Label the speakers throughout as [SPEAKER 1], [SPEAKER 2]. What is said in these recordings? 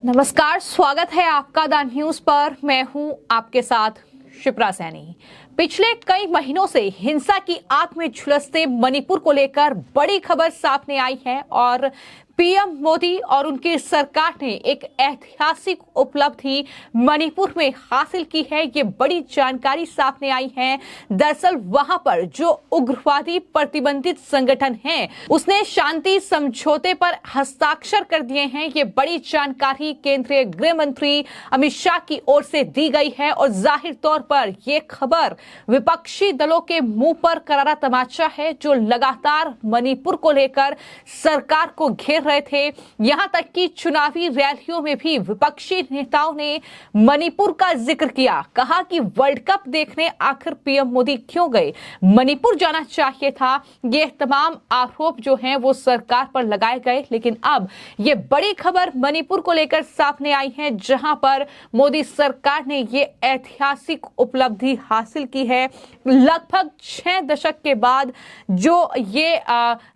[SPEAKER 1] नमस्कार, स्वागत है आपका द न्यूज पर। मैं हूं आपके साथ शिप्रा सैनी। पिछले कई महीनों से हिंसा की आग में झुलसते मणिपुर को लेकर बड़ी खबर सामने आई है और पीएम मोदी और उनकी सरकार ने एक ऐतिहासिक उपलब्धि मणिपुर में हासिल की है। ये बड़ी जानकारी सामने आई है। दरअसल वहां पर जो उग्रवादी प्रतिबंधित संगठन है उसने शांति समझौते पर हस्ताक्षर कर दिए हैं। ये बड़ी जानकारी केंद्रीय गृह मंत्री अमित शाह की ओर से दी गई है और जाहिर तौर पर ये खबर विपक्षी दलों के मुंह पर करारा तमाचा है, जो लगातार मणिपुर को लेकर सरकार को घेर रहे थे। यहां तक कि चुनावी रैलियों में भी विपक्षी नेताओं ने मणिपुर का जिक्र किया। कहा कि वर्ल्ड कप देखने आखिर पीएम मोदी क्यों गए, मणिपुर जाना चाहिए था। ये तमाम आरोप जो हैं वो सरकार पर लगाए गए, लेकिन अब ये बड़ी खबर मणिपुर को लेकर सामने आई है, जहां पर मोदी सरकार ने ये ऐतिहासिक उपलब्धि हासिल की है। लगभग 6 दशक के बाद जो ये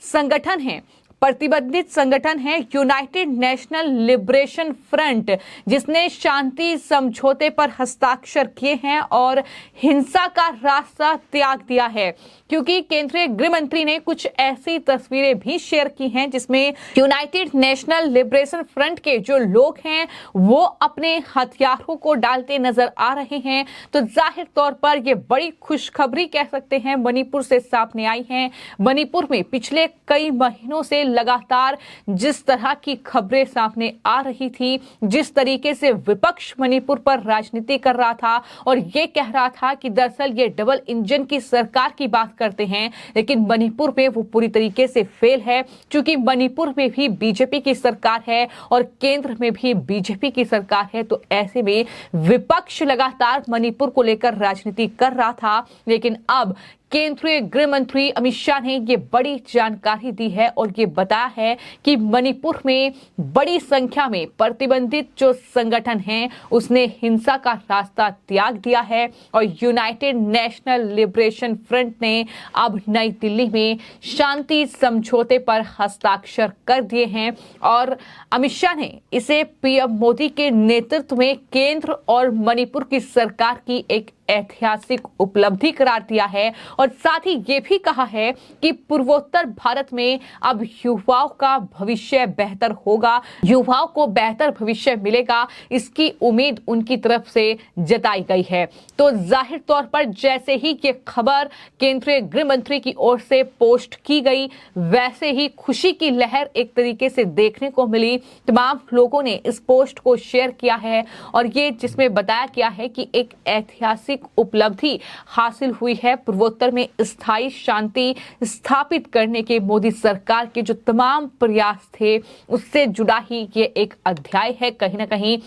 [SPEAKER 1] संगठन है, प्रतिबंधित संगठन है यूनाइटेड नेशनल लिबरेशन फ्रंट, जिसने शांति समझौते पर हस्ताक्षर किए हैं और हिंसा का रास्ता त्याग दिया है। क्योंकि केंद्रीय गृह मंत्री ने कुछ ऐसी तस्वीरें भी शेयर की हैं जिसमें यूनाइटेड नेशनल लिबरेशन फ्रंट के जो लोग हैं वो अपने हथियारों को डालते नजर आ रहे हैं। तो जाहिर तौर पर ये बड़ी खुशखबरी कह सकते हैं मणिपुर से सामने आई है। मणिपुर में पिछले कई महीनों से लगातार जिस तरह की खबरें सामने आ रही थी, जिस तरीके से विपक्ष मणिपुर पर राजनीति कर रहा था और ये कह रहा था कि दरअसल ये डबल इंजन की सरकार की बात करते हैं, लेकिन मणिपुर में वो पूरी तरीके से फेल है। क्योंकि मणिपुर में भी बीजेपी की सरकार है और केंद्र में भी बीजेपी की सरकार है। तो ऐसे में विपक्ष लगातार मणिपुर को लेकर राजनीति कर रहा था, लेकिन अब केंद्रीय गृह मंत्री अमित शाह ने ये बड़ी जानकारी दी है और ये बताया है कि मणिपुर में बड़ी संख्या में प्रतिबंधित जो संगठन हैं उसने हिंसा का रास्ता त्याग दिया है और यूनाइटेड नेशनल लिबरेशन फ्रंट ने अब नई दिल्ली में शांति समझौते पर हस्ताक्षर कर दिए हैं। और अमित शाह ने इसे पीएम मोदी के नेतृत्व में केंद्र और मणिपुर की सरकार की एक ऐतिहासिक उपलब्धि करार दिया है और साथ ही ये भी कहा है कि पूर्वोत्तर भारत में अब युवाओं का भविष्य बेहतर होगा, युवाओं को बेहतर भविष्य मिलेगा, इसकी उम्मीद उनकी तरफ से जताई गई है। तो जाहिर तौर पर जैसे ही ये खबर केंद्रीय गृह मंत्री की ओर से पोस्ट की गई, वैसे ही खुशी की लहर एक तरीके से देखने को मिली। तमाम लोगों ने इस पोस्ट को शेयर किया है और ये जिसमें बताया गया है कि एक ऐतिहासिक उपलब्धि हासिल हुई है। पूर्वोत्तर में स्थायी शांति स्थापित करने के मोदी सरकार के जो तमाम प्रयास थे उससे जुड़ा ही ये एक अध्याय है। कहीं ना कहीं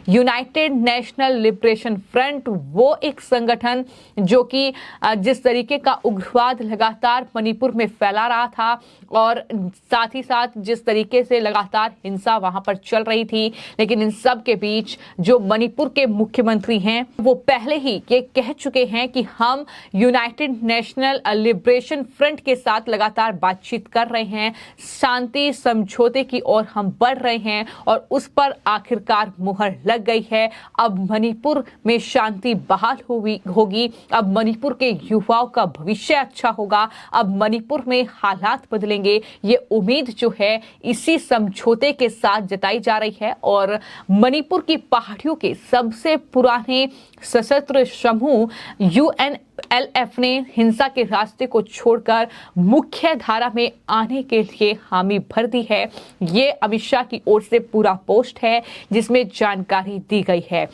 [SPEAKER 1] यूनाइटेड नेशनल लिबरेशन फ्रंट वो एक संगठन जो कि जिस तरीके का उग्रवाद लगातार मणिपुर में फैला रहा था और साथ ही साथ जिस तरीके से लगातार हिंसा वहां पर चल रही थी, लेकिन इन सब के बीच जो मणिपुर के मुख्यमंत्री हैं वो पहले ही ये कह चुके हैं कि हम यूनाइटेड नेशनल लिबरेशन फ्रंट के साथ लगातार बातचीत कर रहे हैं, शांति समझौते की ओर हम बढ़ रहे हैं और उस पर आखिरकार मुहर लग गई है। अब मणिपुर में शांति बहाल होगी, अब मणिपुर के युवाओं का भविष्य अच्छा होगा, अब मणिपुर में हालात बदलेंगे। ये उम्मीद जो है इसी समझौते के साथ जताई जा रही है और मणिपुर की पहाड़ियों के सबसे पुराने सशस्त्र समूह यूएनएलएफ ने हिंसा के रास्ते को छोड़कर मुख्य धारा में आने के लिए हामी भर दी है। ये अमित शाह की ओर से पूरा पोस्ट है जिसमें जानकारी दी गई है।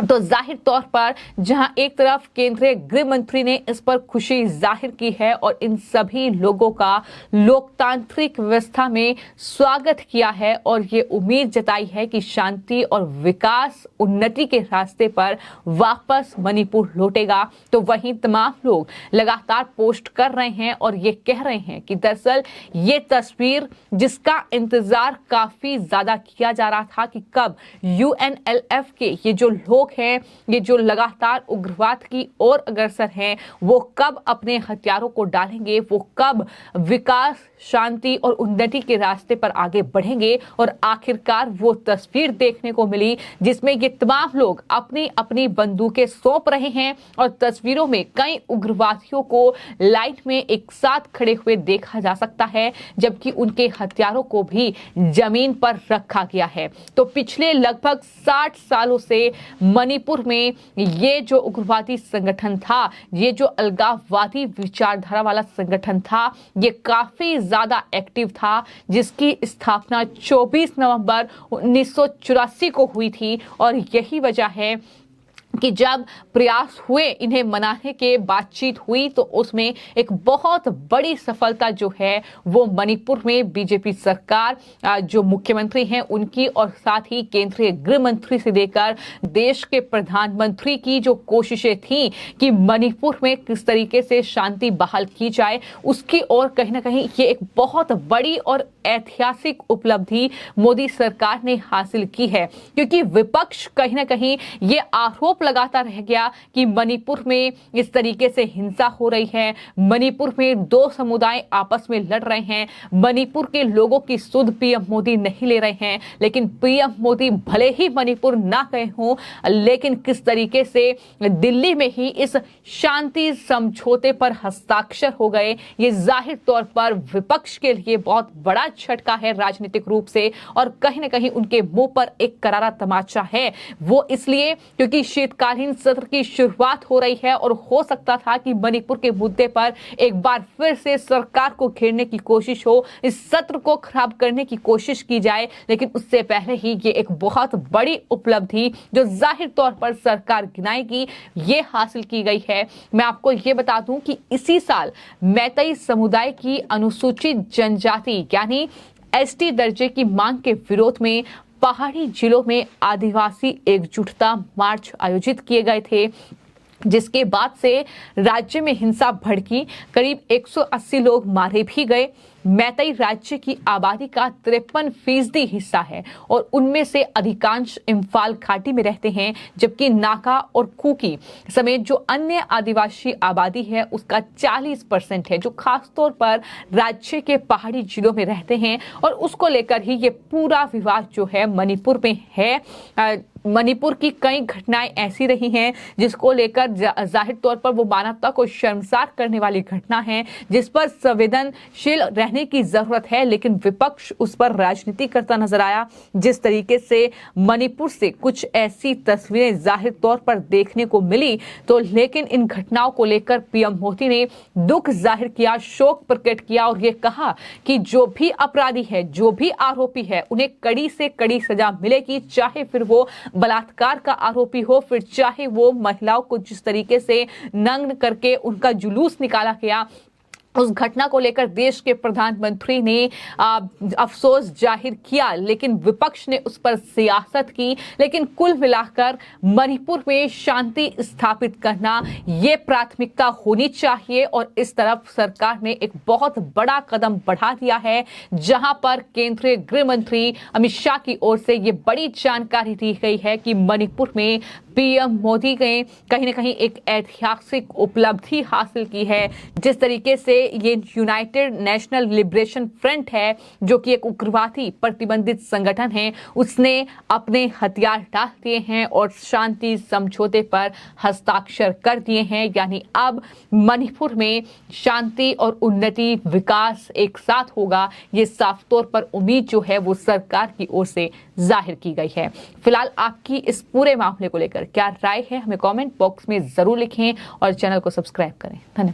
[SPEAKER 1] तो जाहिर तौर पर जहां एक तरफ केंद्रीय गृह मंत्री ने इस पर खुशी जाहिर की है और इन सभी लोगों का लोकतांत्रिक व्यवस्था में स्वागत किया है और ये उम्मीद जताई है कि शांति और विकास उन्नति के रास्ते पर वापस मणिपुर लौटेगा, तो वहीं तमाम लोग लगातार पोस्ट कर रहे हैं और ये कह रहे हैं कि दरअसल ये तस्वीर जिसका इंतजार काफी ज्यादा किया जा रहा था कि कब यूएनएलएफ के ये जो लोग लोग हैं, ये जो लगातार उग्रवाद की ओर अग्रसर हैं, वो कब अपने हथियारों को डालेंगे, वो कब विकास, शांति और उन्नति के रास्ते पर आगे बढ़ेंगे। और आखिरकार वो तस्वीर देखने को मिली जिसमें ये तमाम लोग अपनी अपनी बंदूकें सौंप रहे हैं और तस्वीरों में कई उग्रवादियों को लाइन में एक साथ खड़े हुए देखा जा सकता है, जबकि उनके हथियारों को भी जमीन पर रखा गया है। तो पिछले लगभग 60 सालों से मणिपुर में ये जो उग्रवादी संगठन था, ये जो अलगाववादी विचारधारा वाला संगठन था, ये काफी ज्यादा एक्टिव था, जिसकी स्थापना 24 नवंबर 1984 को हुई थी। और यही वजह है कि जब प्रयास हुए इन्हें मनाने के, बातचीत हुई, तो उसमें एक बहुत बड़ी सफलता जो है वो मणिपुर में बीजेपी सरकार, जो मुख्यमंत्री हैं उनकी, और साथ ही केंद्रीय गृह मंत्री से लेकर देश के प्रधानमंत्री की जो कोशिशें थी कि मणिपुर में किस तरीके से शांति बहाल की जाए, उसकी ओर कहीं ना कहीं ये एक बहुत बड़ी और ऐतिहासिक उपलब्धि मोदी सरकार ने हासिल की है। क्योंकि विपक्ष कहीं ना कहीं ये आरोप लगाता रह गया कि मणिपुर में इस तरीके से हिंसा हो रही है, मणिपुर में दो समुदाय आपस में लड़ रहे हैं, मणिपुर के लोगों की सुध पीएम मोदी नहीं ले रहे हैं। लेकिन पीएम मोदी भले ही मणिपुर ना गए हों, लेकिन किस तरीके से दिल्ली में ही इस शांति समझौते पर हस्ताक्षर हो गए, ये जाहिर तौर पर विपक्ष के लिए बहुत बड़ा झटका है राजनीतिक रूप से। और कहीं ना कहीं उनके मुंह पर एक करारा तमाचा है। वो इसलिए क्योंकि शीतकालीन सत्र की शुरुआत हो रही है और हो सकता था कि मणिपुर के मुद्दे पर एक बार फिर से सरकार को घेरने की कोशिश हो, इस सत्र को खराब करने की कोशिश की जाए। लेकिन उससे पहले ही ये एक बहुत बड़ी उपलब्धि जो जाहिर तौर पर सरकार गिनाएगी, ये हासिल की गई है। मैं आपको ये बता दूं कि इसी साल मैतेई समुदाय की अनुसूचित जनजाति यानी एसटी दर्जे की मांग के विरोध में पहाड़ी जिलों में आदिवासी एकजुटता मार्च आयोजित किए गए थे, जिसके बाद से राज्य में हिंसा भड़की, करीब 180 लोग मारे भी गए। मैतेई राज्य की आबादी का 53% हिस्सा है और उनमें से अधिकांश इम्फाल घाटी में रहते हैं, जबकि नागा और कुकी समेत जो अन्य आदिवासी आबादी है उसका 40% है, जो खासतौर पर राज्य के पहाड़ी जिलों में रहते हैं। और उसको लेकर ही ये पूरा विवाद जो है मणिपुर में है। मणिपुर की कई घटनाएं ऐसी रही हैं जिसको लेकर जाहिर तौर पर वो मानवता को शर्मसार करने वाली घटना है, जिस पर संवेदनशील रहने की जरूरत है। लेकिन विपक्ष उस पर राजनीति करता नजर आया। जिस तरीके से मणिपुर से कुछ ऐसी तस्वीरें जाहिर तौर पर देखने को मिली, तो लेकिन इन घटनाओं को लेकर पीएम मोदी ने दुख जाहिर किया, शोक प्रकट किया और ये कहा कि जो भी अपराधी है, जो भी आरोपी है, उन्हें कड़ी से कड़ी सजा मिलेगी, चाहे फिर वो बलात्कार का आरोपी हो, फिर चाहे वो महिलाओं को जिस तरीके से नग्न करके उनका जुलूस निकाला गया, उस घटना को लेकर देश के प्रधानमंत्री ने अफसोस जाहिर किया। लेकिन विपक्ष ने उस पर सियासत की। लेकिन कुल मिलाकर मणिपुर में शांति स्थापित करना ये प्राथमिकता होनी चाहिए और इस तरफ सरकार ने एक बहुत बड़ा कदम बढ़ा दिया है, जहां पर केंद्रीय गृह मंत्री अमित शाह की ओर से ये बड़ी जानकारी दी गई है कि मणिपुर में पीएम मोदी ने कहीं ना कहीं एक ऐतिहासिक उपलब्धि हासिल की है। जिस तरीके से ये यूनाइटेड नेशनल लिबरेशन फ्रंट है, जो कि एक उग्रवादी प्रतिबंधित संगठन है, उसने अपने हथियार डाल दिए हैं और शांति समझौते पर हस्ताक्षर कर दिए हैं। यानी अब मणिपुर में शांति और उन्नति, विकास एक साथ होगा। ये साफ तौर पर उम्मीद जो है वो सरकार की ओर से जाहिर की गई है। फिलहाल आपकी इस पूरे मामले को लेकर क्या राय है, हमें कमेंट बॉक्स में जरूर लिखें और चैनल को सब्सक्राइब करें। धन्यवाद।